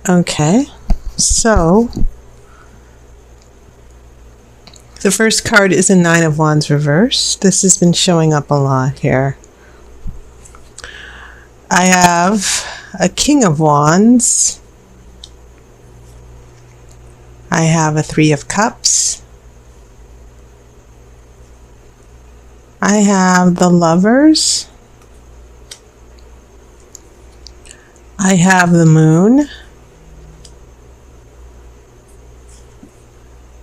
Okay, so the first card is a Nine of Wands reversed. This has been showing up a lot here. I have a King of Wands. I have a Three of Cups. I have the Lovers. I have the Moon.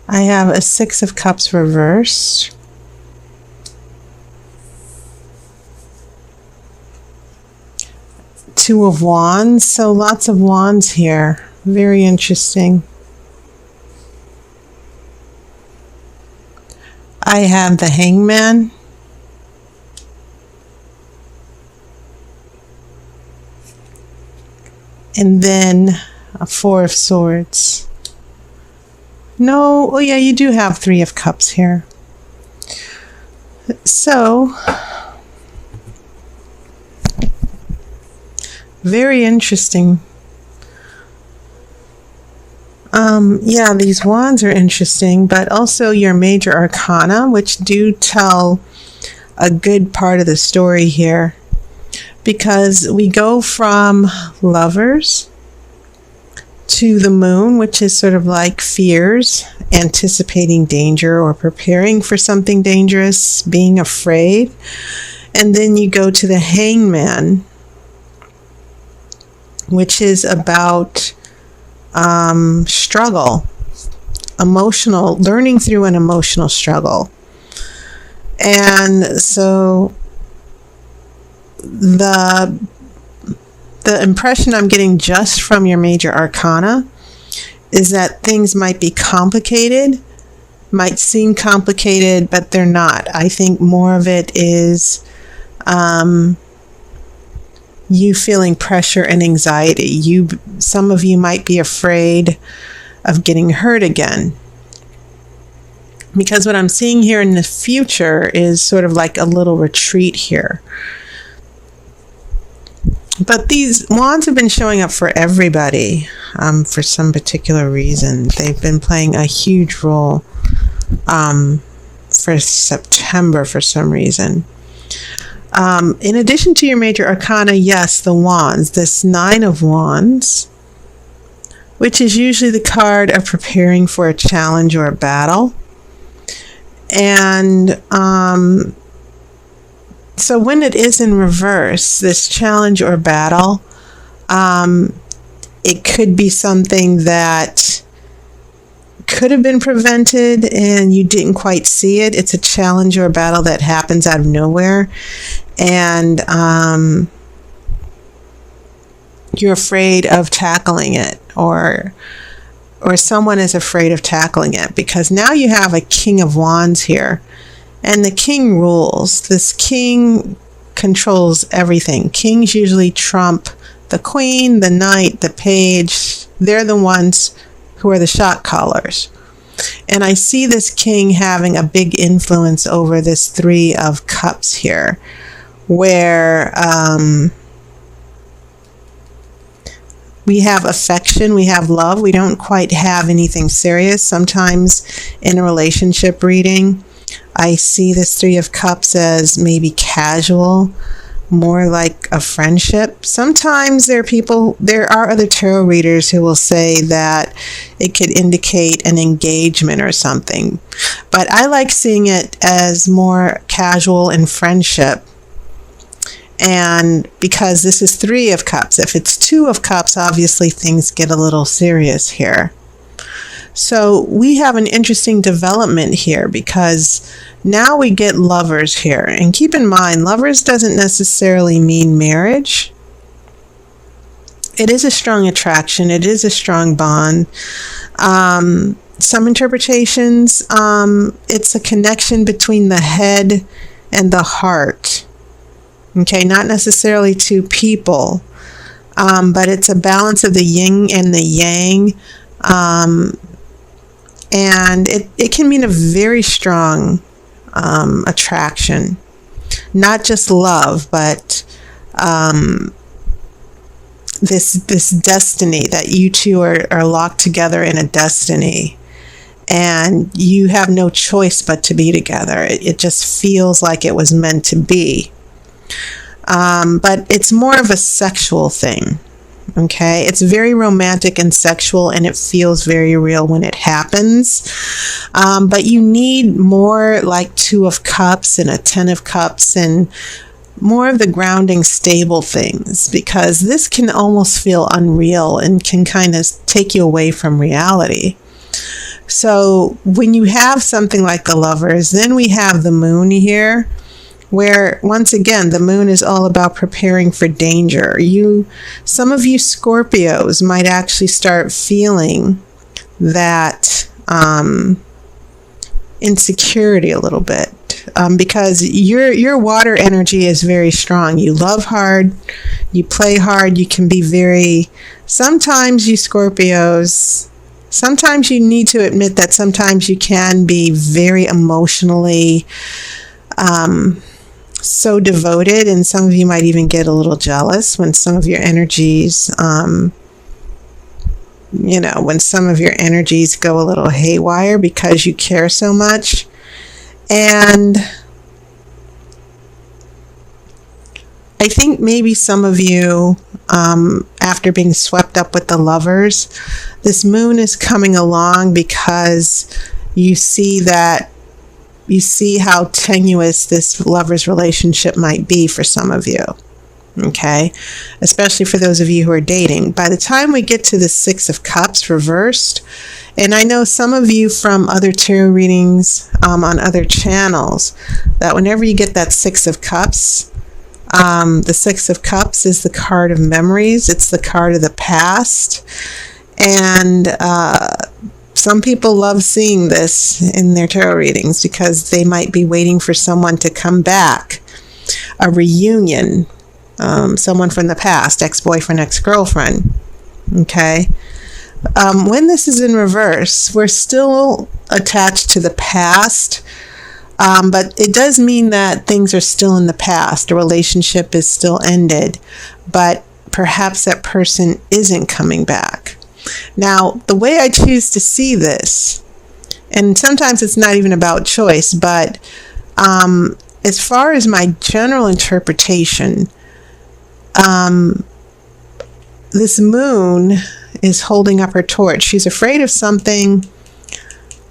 I have a Six of Cups reversed. Two of Wands, so lots of wands here. Very interesting. I have the Hangman. And then a Four of Swords. No, oh yeah, you do have Three of Cups here. So, very interesting. Yeah, these wands are interesting, but also your major arcana, which do tell a good part of the story here. Because we go from Lovers to the Moon, which is sort of like fears, anticipating danger or preparing for something dangerous, being afraid. And then you go to the Hangman, which is about struggle, emotional, learning through an emotional struggle. And so the impression I'm getting just from your major arcana is that things might be complicated, might seem complicated, but they're not. I think more of it is you feeling pressure and anxiety. Some of you might be afraid of getting hurt again. Because what I'm seeing here in the future is sort of like a little retreat here. But these wands have been showing up for everybody for some particular reason. They've been playing a huge role for September for some reason. In addition to your major arcana, yes, the wands, this Nine of Wands, which is usually the card of preparing for a challenge or a battle. And so when it is in reverse, this challenge or battle, it could be something that could have been prevented and you didn't quite see it. It's a challenge or a battle that happens out of nowhere. And you're afraid of tackling it, or someone is afraid of tackling it, because now you have a King of Wands here. And the king rules. This king controls everything. Kings usually trump the queen, the knight, the page. They're the ones who are the shot callers. And I see this king having a big influence over this Three of Cups here, where we have affection, we have love. We don't quite have anything serious. Sometimes in a relationship reading, I see this Three of Cups as maybe casual, more like a friendship. Sometimes there are other tarot readers who will say that it could indicate an engagement or something. But I like seeing it as more casual and friendship. And because this is Three of Cups, if it's Two of Cups, obviously things get a little serious here. So we have an interesting development here, because now we get Lovers here. And keep in mind, Lovers doesn't necessarily mean marriage. It is a strong attraction. It is a strong bond. Some interpretations, it's a connection between the head and the heart. Okay, not necessarily two people, but it's a balance of the yin and the yang. And it can mean a very strong attraction. Not just love, but this destiny that you two are locked together in a destiny, and you have no choice but to be together. It just feels like it was meant to be. But it's more of a sexual thing. Okay, it's very romantic and sexual, and it feels very real when it happens. But you need more like 2 of Cups and a 10 of Cups and more of the grounding, stable things, because this can almost feel unreal and can kind of take you away from reality. So when you have something like the Lovers, then we have the Moon here, where once again the Moon is all about preparing for danger. Some of you Scorpios might actually start feeling that insecurity a little bit, because your water energy is very strong. You love hard, you play hard, you can be very, sometimes you Scorpios, sometimes you need to admit that sometimes you can be very emotionally so devoted, and some of you might even get a little jealous when some of your energies, when some of your energies go a little haywire because you care so much. And I think maybe some of you, after being swept up with the Lovers, this Moon is coming along because you see how tenuous this Lovers relationship might be for some of you. Okay, especially for those of you who are dating. By the time we get to the 6 of Cups reversed, and I know some of you from other tarot readings on other channels, that whenever you get that 6 of Cups, the 6 of Cups is the card of memories. It's the card of the past. And some people love seeing this in their tarot readings because they might be waiting for someone to come back, a reunion, someone from the past, ex-boyfriend, ex-girlfriend. Okay. When this is in reverse, we're still attached to the past, but it does mean that things are still in the past. A relationship is still ended, but perhaps that person isn't coming back. Now, the way I choose to see this, and sometimes it's not even about choice, but as far as my general interpretation, this Moon is holding up her torch. She's afraid of something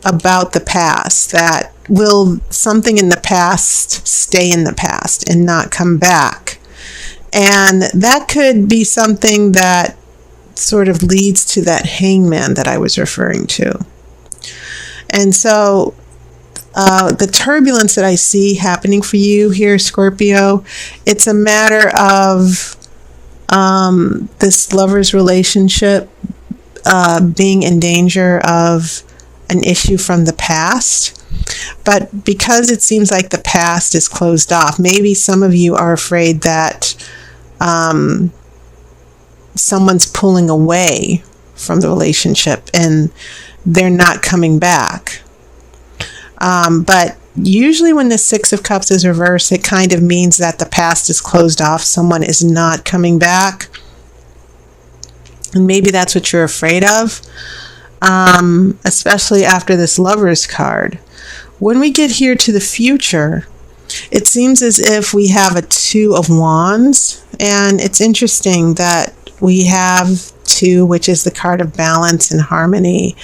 about the past, that will something in the past stay in the past and not come back. And that could be something that sort of leads to that Hangman that I was referring to. And so the turbulence that I see happening for you here, Scorpio, it's a matter of this Lover's relationship being in danger of an issue from the past. But because it seems like the past is closed off, maybe some of you are afraid that someone's pulling away from the relationship and they're not coming back. But usually when the 6 of Cups is reversed, it kind of means that the past is closed off. Someone is not coming back. And maybe that's what you're afraid of, especially after this Lover's card. When we get here to the future, it seems as if we have a 2 of Wands. And it's interesting that we have 2, which is the card of balance and harmony.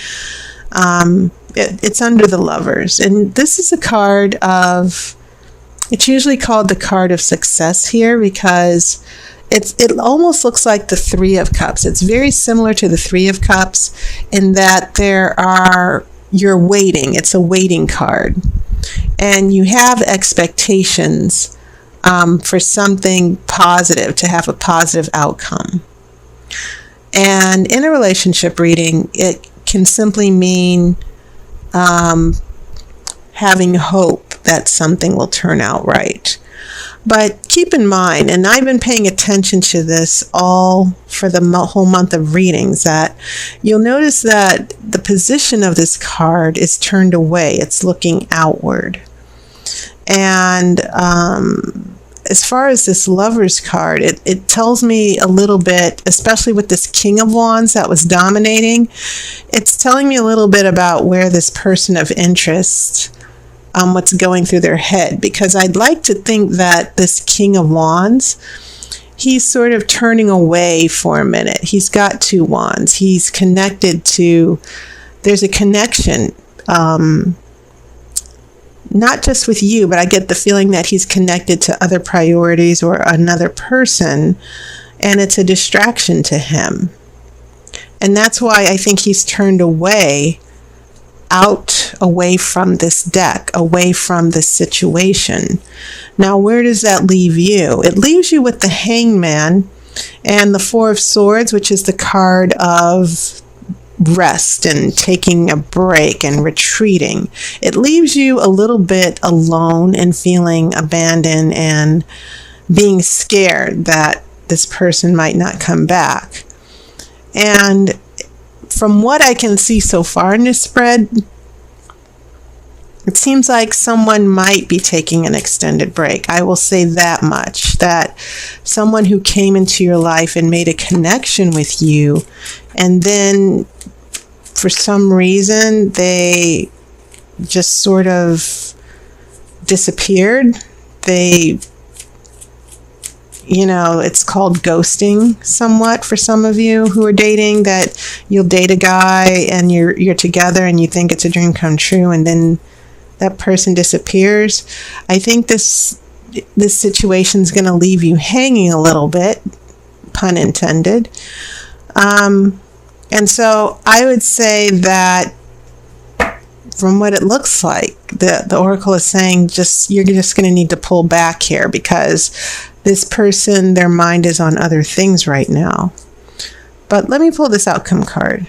It's under the Lovers. And this is a card of, it's usually called the card of success here because it almost looks like the 3 of Cups. It's very similar to the 3 of Cups in that you're waiting. It's a waiting card. And you have expectations for something positive, to have a positive outcome. And in a relationship reading, it can simply mean having hope that something will turn out right. But keep in mind, and I've been paying attention to this all for the whole month of readings, that you'll notice that the position of this card is turned away. It's looking outward. And as far as this Lover's card, it tells me a little bit, especially with this King of Wands that was dominating, it's telling me a little bit about where this person of interest, what's going through their head. Because I'd like to think that this King of Wands, he's sort of turning away for a minute. He's got 2 wands. He's connected to, there's a connection, not just with you, but I get the feeling that he's connected to other priorities or another person, and it's a distraction to him. And that's why I think he's turned away from this deck, away from this situation. Now, where does that leave you? It leaves you with the Hangman and the 4 of Swords, which is the card of rest and taking a break and retreating. It leaves you a little bit alone and feeling abandoned and being scared that this person might not come back. And from what I can see so far in this spread, it seems like someone might be taking an extended break. I will say that much, that someone who came into your life and made a connection with you, and then for some reason they just sort of disappeared. It's called ghosting somewhat for some of you who are dating, that you'll date a guy and you're together and you think it's a dream come true, and then that person disappears. I think this situation is going to leave you hanging a little bit, pun intended. And so I would say that from what it looks like, the Oracle is saying you're just going to need to pull back here, because this person, their mind is on other things right now. But let me pull this outcome card.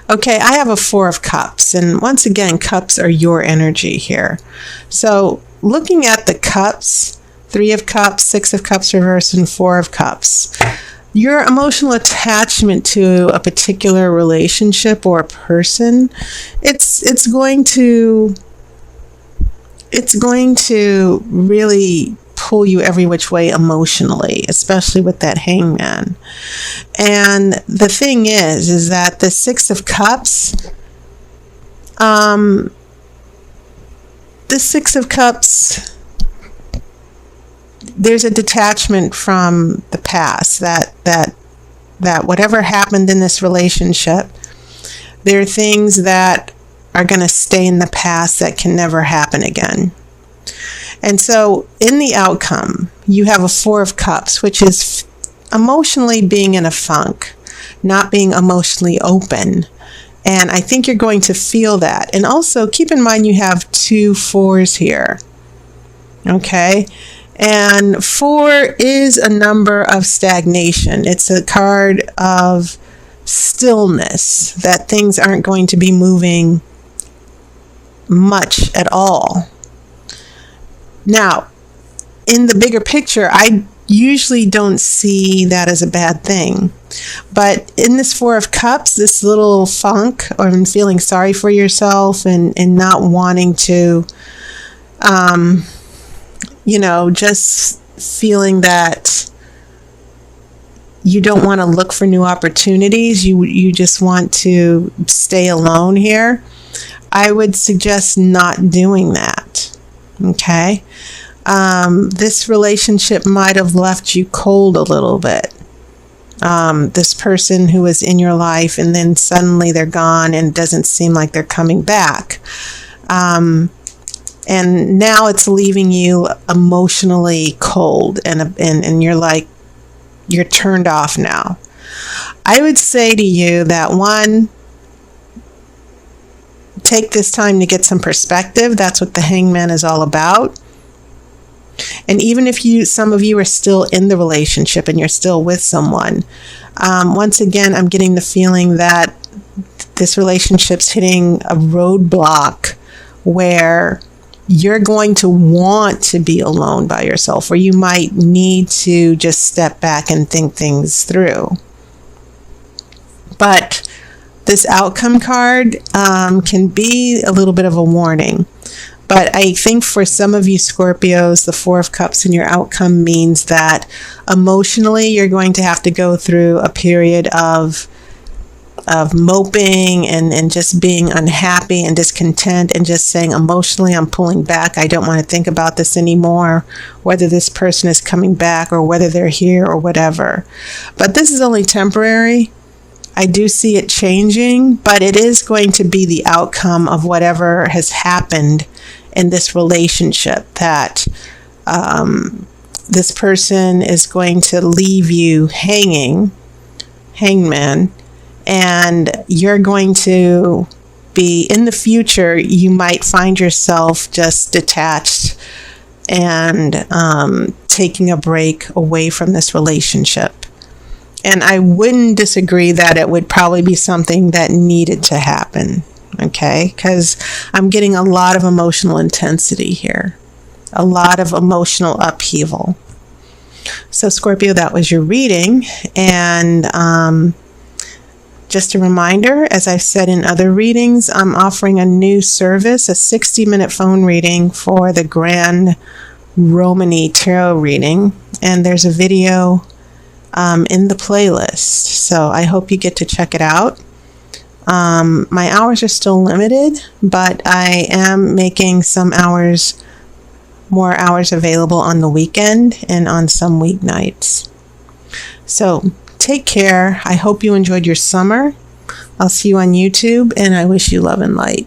Okay, I have a 4 of Cups, and once again, cups are your energy here. So looking at the cups, 3 of Cups, 6 of Cups reverse, and 4 of Cups, your emotional attachment to a particular relationship or a person, it's going to really pull you every which way emotionally, especially with that Hangman. And the thing is that the 6 of Cups, there's a detachment from the past, that whatever happened in this relationship, there are things that are going to stay in the past that can never happen again. And so in the outcome, you have a 4 of Cups, which is emotionally being in a funk, not being emotionally open. And I think you're going to feel that. And also keep in mind you have 2 4s here. Okay? And 4 is a number of stagnation. It's a card of stillness, that things aren't going to be moving much at all. Now, in the bigger picture, I usually don't see that as a bad thing. But in this 4 of Cups, this little funk, or feeling sorry for yourself and not wanting to, just feeling that you don't want to look for new opportunities. You just want to stay alone here. I would suggest not doing that. Okay? This relationship might have left you cold a little bit. This person who was in your life, and then suddenly they're gone and it doesn't seem like they're coming back. And now it's leaving you emotionally cold, and you're turned off now. I would say to you that, one, take this time to get some perspective. That's what the Hangman is all about. And even if some of you are still in the relationship and you're still with someone, once again, I'm getting the feeling that this relationship's hitting a roadblock where you're going to want to be alone by yourself, or you might need to just step back and think things through. But this outcome card can be a little bit of a warning. But I think for some of you Scorpios, the Four of Cups in your outcome means that emotionally you're going to have to go through a period of moping and just being unhappy and discontent and just saying emotionally, I'm pulling back. I don't want to think about this anymore, whether this person is coming back or whether they're here or whatever. But this is only temporary. I do see it changing, but it is going to be the outcome of whatever has happened in this relationship, that this person is going to leave you hangman, and you're going to be, in the future, you might find yourself just detached and taking a break away from this relationship. And I wouldn't disagree that it would probably be something that needed to happen, okay? Because I'm getting a lot of emotional intensity here, a lot of emotional upheaval. So Scorpio, that was your reading. And just a reminder, as I've said in other readings, I'm offering a new service, a 60-minute phone reading for the Grand Romani Tarot reading. And there's a video in the playlist, so I hope you get to check it out. My hours are still limited, but I am making more hours available on the weekend and on some weeknights. So take care. I hope you enjoyed your summer. I'll see you on YouTube, and I wish you love and light.